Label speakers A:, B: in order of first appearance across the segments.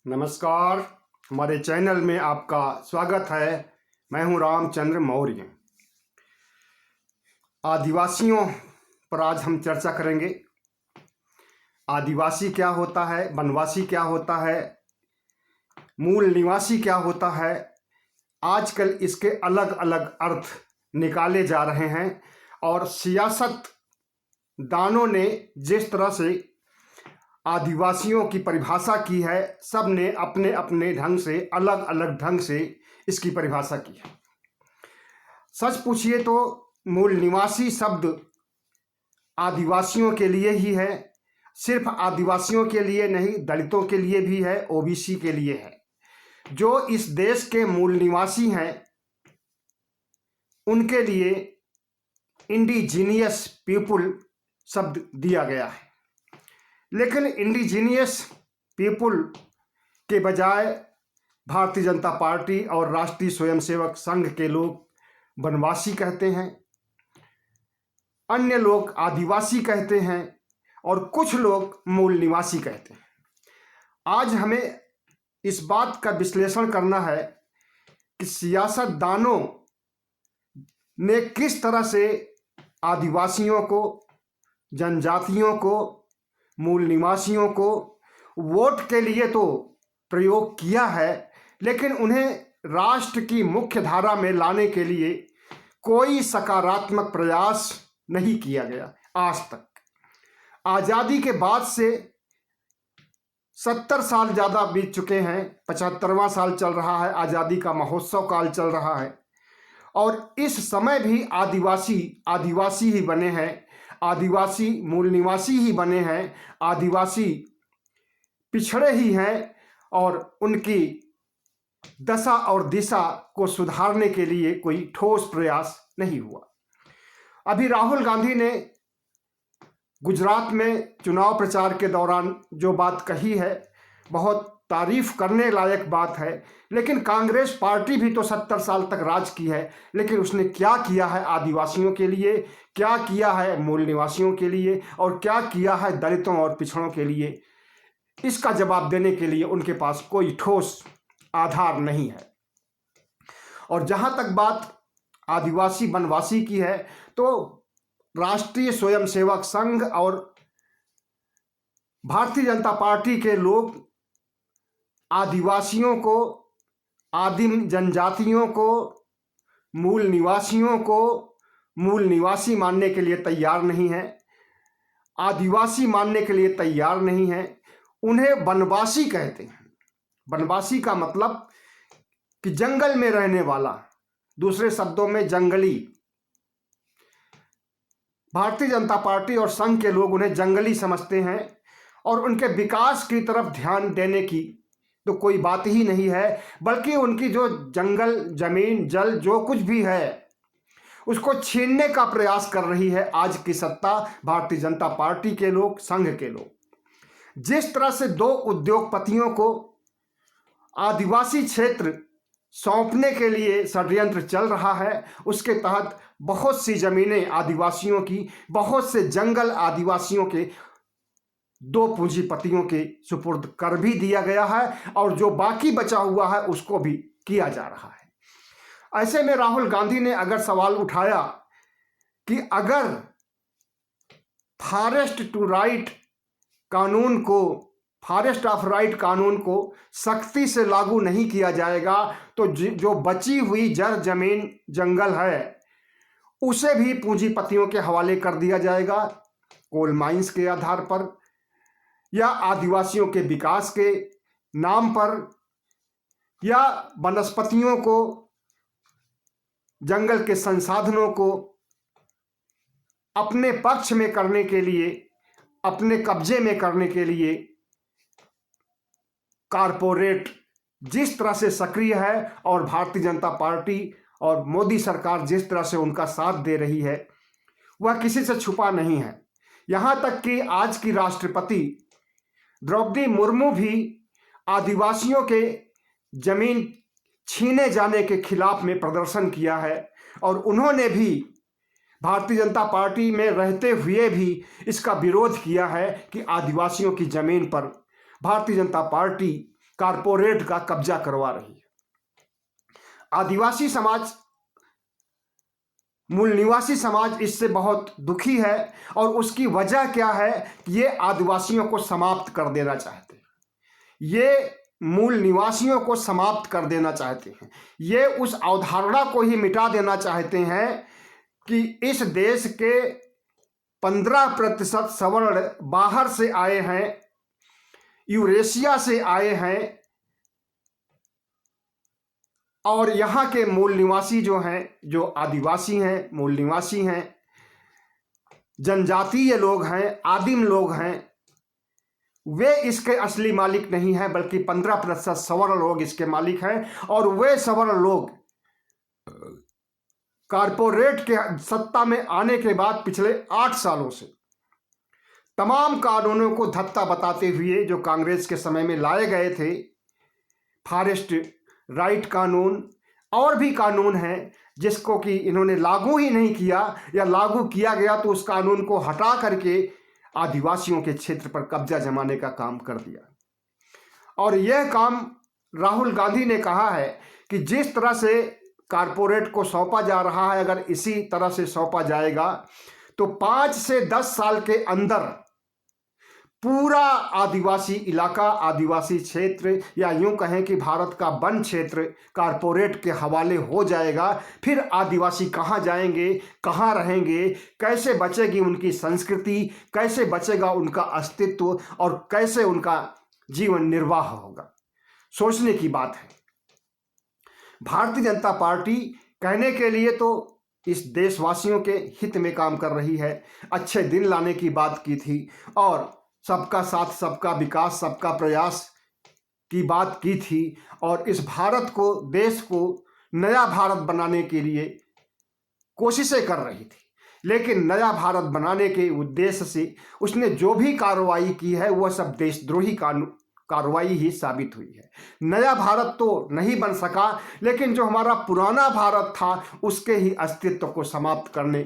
A: नमस्कार। हमारे चैनल में आपका स्वागत है। मैं हूं रामचंद्र मौर्य। आदिवासियों पर आज हम चर्चा करेंगे। आदिवासी क्या होता है, वनवासी क्या होता है, मूल निवासी क्या होता है। आजकल इसके अलग अलग अर्थ निकाले जा रहे हैं और सियासत दानों ने जिस तरह से आदिवासियों की परिभाषा की है, सब ने अपने अपने ढंग से अलग अलग ढंग से इसकी परिभाषा की है। सच पूछिए तो मूल निवासी शब्द आदिवासियों के लिए ही है। सिर्फ आदिवासियों के लिए नहीं, दलितों के लिए भी है, ओबीसी के लिए है। जो इस देश के मूल निवासी हैं उनके लिए इंडिजीनियस पीपुल शब्द दिया गया है। लेकिन इंडिजीनियस पीपुल के बजाय भारतीय जनता पार्टी और राष्ट्रीय स्वयंसेवक संघ के लोग वनवासी कहते हैं, अन्य लोग आदिवासी कहते हैं और कुछ लोग मूल निवासी कहते हैं। आज हमें इस बात का विश्लेषण करना है कि सियासतदानों ने किस तरह से आदिवासियों को, जनजातियों को, मूल निवासियों को वोट के लिए तो प्रयोग किया है, लेकिन उन्हें राष्ट्र की मुख्य धारा में लाने के लिए कोई सकारात्मक प्रयास नहीं किया गया आज तक। आज़ादी के बाद से 70 साल ज़्यादा बीत चुके हैं, 75वां साल चल रहा है, आज़ादी का महोत्सव काल चल रहा है और इस समय भी आदिवासी ही बने हैं, आदिवासी मूल निवासी ही बने हैं, आदिवासी पिछड़े ही हैं और उनकी दशा और दिशा को सुधारने के लिए कोई ठोस प्रयास नहीं हुआ। अभी राहुल गांधी ने गुजरात में चुनाव प्रचार के दौरान जो बात कही है, बहुत तारीफ करने लायक बात है। लेकिन कांग्रेस पार्टी भी तो 70 साल तक राज की है, लेकिन उसने क्या किया है आदिवासियों के लिए, क्या किया है मूल निवासियों के लिए और क्या किया है दलितों और पिछड़ों के लिए, इसका जवाब देने के लिए उनके पास कोई ठोस आधार नहीं है। और जहां तक बात आदिवासी वनवासी की है, तो राष्ट्रीय स्वयंसेवक संघ और भारतीय जनता पार्टी के लोग आदिवासियों को, आदिम जनजातियों को, मूल निवासियों को मूल निवासी मानने के लिए तैयार नहीं है, आदिवासी मानने के लिए तैयार नहीं है। उन्हें वनवासी कहते हैं। वनवासी का मतलब कि जंगल में रहने वाला, दूसरे शब्दों में जंगली। भारतीय जनता पार्टी और संघ के लोग उन्हें जंगली समझते हैं और उनके विकास की तरफ ध्यान देने की तो कोई बात ही नहीं है, बल्कि उनकी जो जंगल, जमीन, जल जो कुछ भी है उसको छीनने का प्रयास कर रही है आज की सत्ता, भारतीय जनता पार्टी के लोग, संघ के लोग। जिस तरह से 2 उद्योगपतियों को आदिवासी क्षेत्र सौंपने के लिए षड्यंत्र चल रहा है, उसके तहत बहुत सी जमीनें आदिवासियों की, बहुत से जंगल आदिवासियों के 2 पूंजीपतियों के सुपुर्द कर भी दिया गया है और जो बाकी बचा हुआ है उसको भी किया जा रहा है। ऐसे में राहुल गांधी ने अगर सवाल उठाया कि अगर फॉरेस्ट टू राइट कानून को, फॉरेस्ट ऑफ राइट कानून को सख्ती से लागू नहीं किया जाएगा तो जो बची हुई जड़ जमीन, जंगल है उसे भी पूंजीपतियों के हवाले कर दिया जाएगा, कोल माइंस के आधार पर या आदिवासियों के विकास के नाम पर या वनस्पतियों को, जंगल के संसाधनों को अपने पक्ष में करने के लिए, अपने कब्जे में करने के लिए कारपोरेट जिस तरह से सक्रिय है और भारतीय जनता पार्टी और मोदी सरकार जिस तरह से उनका साथ दे रही है, वह किसी से छुपा नहीं है। यहाँ तक कि आज की राष्ट्रपति द्रौपदी मुर्मू भी आदिवासियों के जमीन छीने जाने के खिलाफ में प्रदर्शन किया है और उन्होंने भी भारतीय जनता पार्टी में रहते हुए भी इसका विरोध किया है कि आदिवासियों की जमीन पर भारतीय जनता पार्टी कारपोरेट का कब्जा करवा रही है। आदिवासी समाज, मूल निवासी समाज इससे बहुत दुखी है और उसकी वजह क्या है? ये आदिवासियों को समाप्त कर देना चाहते हैं, ये मूल निवासियों को समाप्त कर देना चाहते हैं, ये उस अवधारणा को ही मिटा देना चाहते हैं कि इस देश के 15% सवर्ण बाहर से आए हैं, यूरेशिया से आए हैं, और यहाँ के मूल निवासी जो हैं, जो आदिवासी हैं, मूल निवासी हैं, जनजातीय लोग हैं, आदिम लोग हैं, वे इसके असली मालिक नहीं हैं, बल्कि 15% सवर्ण लोग इसके मालिक हैं। और वे सवर्ण लोग कारपोरेट के सत्ता में आने के बाद पिछले 8 सालों से तमाम कानूनों को धत्ता बताते हुए जो कांग्रेस के समय में लाए गए थे, फॉरेस्ट राइट कानून और भी कानून हैं जिसको कि इन्होंने लागू ही नहीं किया, या लागू किया गया तो उस कानून को हटा करके आदिवासियों के क्षेत्र पर कब्जा जमाने का काम कर दिया। और यह काम राहुल गांधी ने कहा है कि जिस तरह से कारपोरेट को सौंपा जा रहा है, अगर इसी तरह से सौंपा जाएगा तो 5 से 10 साल के अंदर पूरा आदिवासी इलाका, आदिवासी क्षेत्र, या यूं कहें कि भारत का वन क्षेत्र कारपोरेट के हवाले हो जाएगा। फिर आदिवासी कहाँ जाएंगे, कहाँ रहेंगे, कैसे बचेगी उनकी संस्कृति, कैसे बचेगा उनका अस्तित्व, और कैसे उनका जीवन निर्वाह होगा? सोचने की बात है। भारतीय जनता पार्टी कहने के लिए तो इस देशवासियों के हित में काम कर रही है, अच्छे दिन लाने की बात की थी, और सबका साथ, सबका विकास, सबका प्रयास की बात की थी, और इस भारत को, देश को नया भारत बनाने के लिए कोशिशें कर रही थी। लेकिन नया भारत बनाने के उद्देश्य से उसने जो भी कार्रवाई की है वह सब देशद्रोही कार्रवाई ही साबित हुई है। नया भारत तो नहीं बन सका, लेकिन जो हमारा पुराना भारत था उसके ही अस्तित्व को समाप्त करने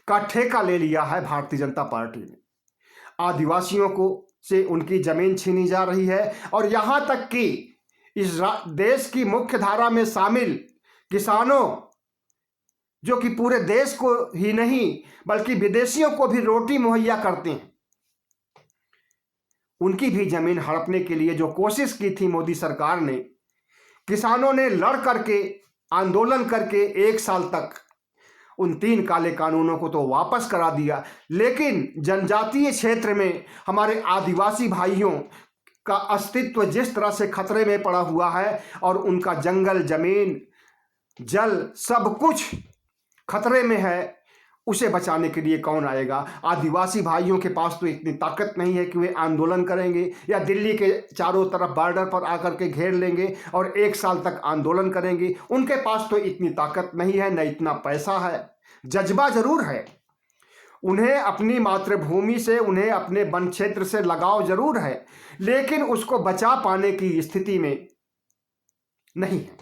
A: का ठेका ले लिया है भारतीय जनता पार्टी ने। आदिवासियों को से उनकी जमीन छीनी जा रही है, और यहाँ तक कि इस देश की मुख्य धारा में शामिल किसानों, जो कि पूरे देश को ही नहीं बल्कि विदेशियों को भी रोटी मुहैया करते हैं, उनकी भी जमीन हड़पने के लिए जो कोशिश की थी मोदी सरकार ने, किसानों ने लड़ करके, आंदोलन करके 1 साल तक उन 3 काले कानूनों को तो वापस करा दिया। लेकिन जनजातीय क्षेत्र में हमारे आदिवासी भाइयों का अस्तित्व जिस तरह से खतरे में पड़ा हुआ है, और उनका जंगल, जमीन, जल, सब कुछ खतरे में है, उसे बचाने के लिए कौन आएगा? आदिवासी भाइयों के पास तो इतनी ताकत नहीं है कि वे आंदोलन करेंगे, या दिल्ली के चारों तरफ बॉर्डर पर आकर के घेर लेंगे और 1 साल तक आंदोलन करेंगे। उनके पास तो इतनी ताकत नहीं है, न इतना पैसा है। जज्बा जरूर है, उन्हें अपनी मातृभूमि से, उन्हें अपने वन क्षेत्र से लगाव जरूर है, लेकिन उसको बचा पाने की स्थिति में नहीं है।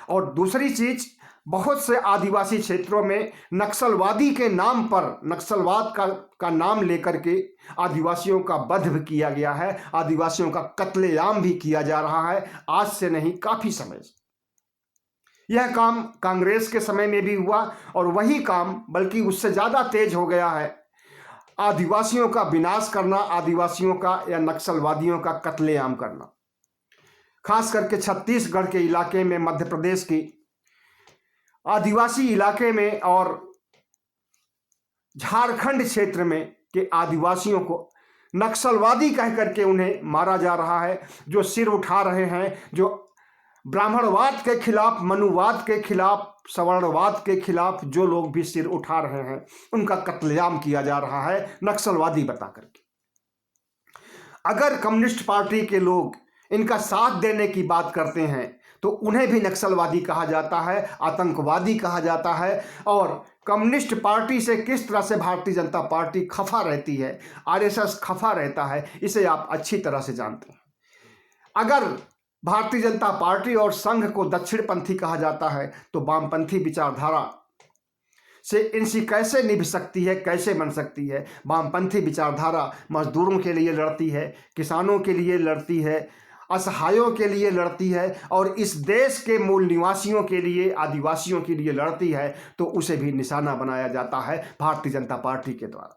A: और दूसरी चीज, बहुत से आदिवासी क्षेत्रों में नक्सलवादी के नाम पर, नक्सलवाद का नाम लेकर के आदिवासियों का वध भी किया गया है, आदिवासियों का कत्लेआम भी किया जा रहा है, आज से नहीं काफी समय से। यह काम कांग्रेस के समय में भी हुआ, और वही काम बल्कि उससे ज्यादा तेज हो गया है, आदिवासियों का विनाश करना, आदिवासियों का या नक्सलवादियों का कत्लेआम करना। खास करके छत्तीसगढ़ के इलाके में, मध्य प्रदेश की आदिवासी इलाके में और झारखंड क्षेत्र में के आदिवासियों को नक्सलवादी कह करके उन्हें मारा जा रहा है। जो सिर उठा रहे हैं, जो ब्राह्मणवाद के खिलाफ, मनुवाद के खिलाफ, सवर्णवाद के खिलाफ जो लोग भी सिर उठा रहे हैं, उनका कत्लेआम किया जा रहा है नक्सलवादी बता करके। अगर कम्युनिस्ट पार्टी के लोग इनका साथ देने की बात करते हैं तो उन्हें भी नक्सलवादी कहा जाता है, आतंकवादी कहा जाता है। और कम्युनिस्ट पार्टी से किस तरह से भारतीय जनता पार्टी खफा रहती है, आरएसएस खफा रहता है, इसे आप अच्छी तरह से जानते हैं। अगर भारतीय जनता पार्टी और संघ को दक्षिणपंथी कहा जाता है तो वामपंथी विचारधारा से इनसी कैसे निभ सकती है, कैसे बन सकती है? वामपंथी विचारधारा मजदूरों के लिए लड़ती है, किसानों के लिए लड़ती है, असहायों के लिए लड़ती है और इस देश के मूल निवासियों के लिए, आदिवासियों के लिए लड़ती है, तो उसे भी निशाना बनाया जाता है भारतीय जनता पार्टी के द्वारा।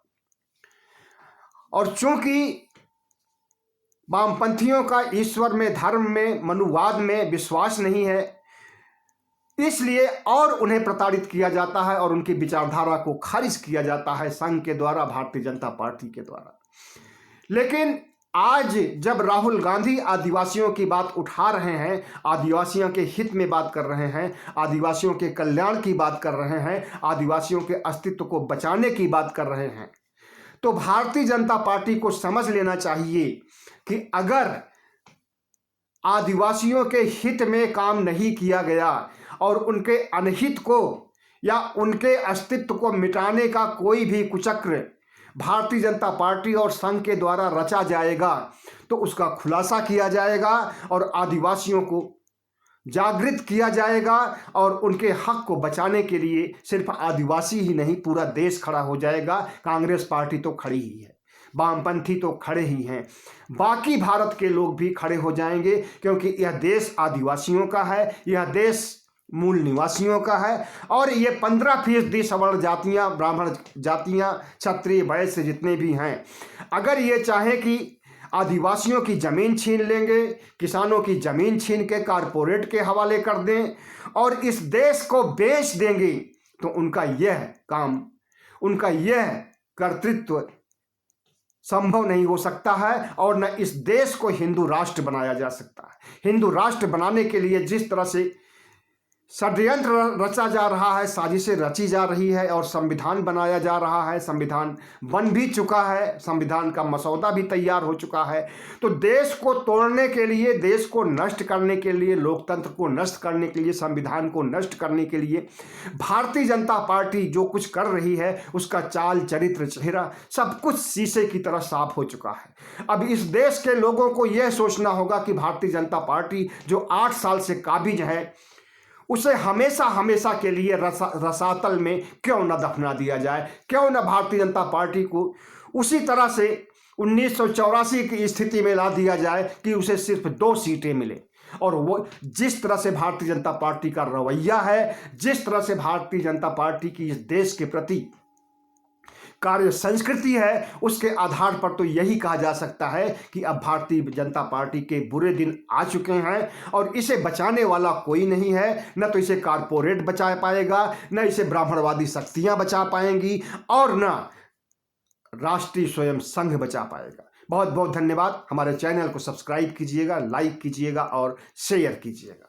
A: और चूंकि वामपंथियों का ईश्वर में, धर्म में, मनुवाद में विश्वास नहीं है, इसलिए और उन्हें प्रताड़ित किया जाता है और उनकी विचारधारा को खारिज किया जाता है संघ के द्वारा, भारतीय जनता पार्टी के द्वारा। लेकिन आज जब राहुल गांधी आदिवासियों की बात उठा रहे हैं, आदिवासियों के हित में बात कर रहे हैं, आदिवासियों के कल्याण की बात कर रहे हैं, आदिवासियों के अस्तित्व को बचाने की बात कर रहे हैं, तो भारतीय जनता पार्टी को समझ लेना चाहिए कि अगर आदिवासियों के हित में काम नहीं किया गया और उनके अनहित को या उनके अस्तित्व को मिटाने का कोई भी कुचक्र भारतीय जनता पार्टी और संघ के द्वारा रचा जाएगा, तो उसका खुलासा किया जाएगा और आदिवासियों को जागृत किया जाएगा और उनके हक को बचाने के लिए सिर्फ आदिवासी ही नहीं, पूरा देश खड़ा हो जाएगा। कांग्रेस पार्टी तो खड़ी ही है, वामपंथी तो खड़े ही हैं, बाकी भारत के लोग भी खड़े हो जाएंगे, क्योंकि यह देश आदिवासियों का है, यह देश मूल निवासियों का है। और ये 15% सवर्ण जातियां, ब्राह्मण जातियां, क्षत्रिय, वैश्य जितने भी हैं, अगर ये चाहे कि आदिवासियों की ज़मीन छीन लेंगे, किसानों की ज़मीन छीन के कारपोरेट के हवाले कर दें और इस देश को बेच देंगे, तो उनका यह काम, उनका यह कर्तृत्व संभव नहीं हो सकता है और न इस देश को हिंदू राष्ट्र बनाया जा सकता है। हिंदू राष्ट्र बनाने के लिए जिस तरह से षड्यंत्र रचा जा रहा है, साजिशें रची जा रही है और संविधान बनाया जा रहा है, संविधान बन भी चुका है, संविधान का मसौदा भी तैयार हो चुका है, तो देश को तोड़ने के लिए, देश को नष्ट करने के लिए, लोकतंत्र को नष्ट करने के लिए, संविधान को नष्ट करने के लिए भारतीय जनता पार्टी जो कुछ कर रही है, उसका चाल, चरित्र, चेहरा सब कुछ शीशे की तरह साफ हो चुका है। अब इस देश के लोगों को यह सोचना होगा कि भारतीय जनता पार्टी जो 8 साल से काबिज है, उसे हमेशा हमेशा के लिए रसातल में क्यों न दफना दिया जाए, क्यों न भारतीय जनता पार्टी को उसी तरह से 1984 की स्थिति में ला दिया जाए कि उसे सिर्फ 2 सीटें मिले। और वो जिस तरह से भारतीय जनता पार्टी का रवैया है, जिस तरह से भारतीय जनता पार्टी की इस देश के प्रति कार्य संस्कृति है, उसके आधार पर तो यही कहा जा सकता है कि अब भारतीय जनता पार्टी के बुरे दिन आ चुके हैं और इसे बचाने वाला कोई नहीं है। न तो इसे कारपोरेट बचा पाएगा, न इसे ब्राह्मणवादी शक्तियां बचा पाएंगी और न राष्ट्रीय स्वयं संघ बचा पाएगा। बहुत बहुत धन्यवाद। हमारे चैनल को सब्सक्राइब कीजिएगा, लाइक कीजिएगा और शेयर कीजिएगा।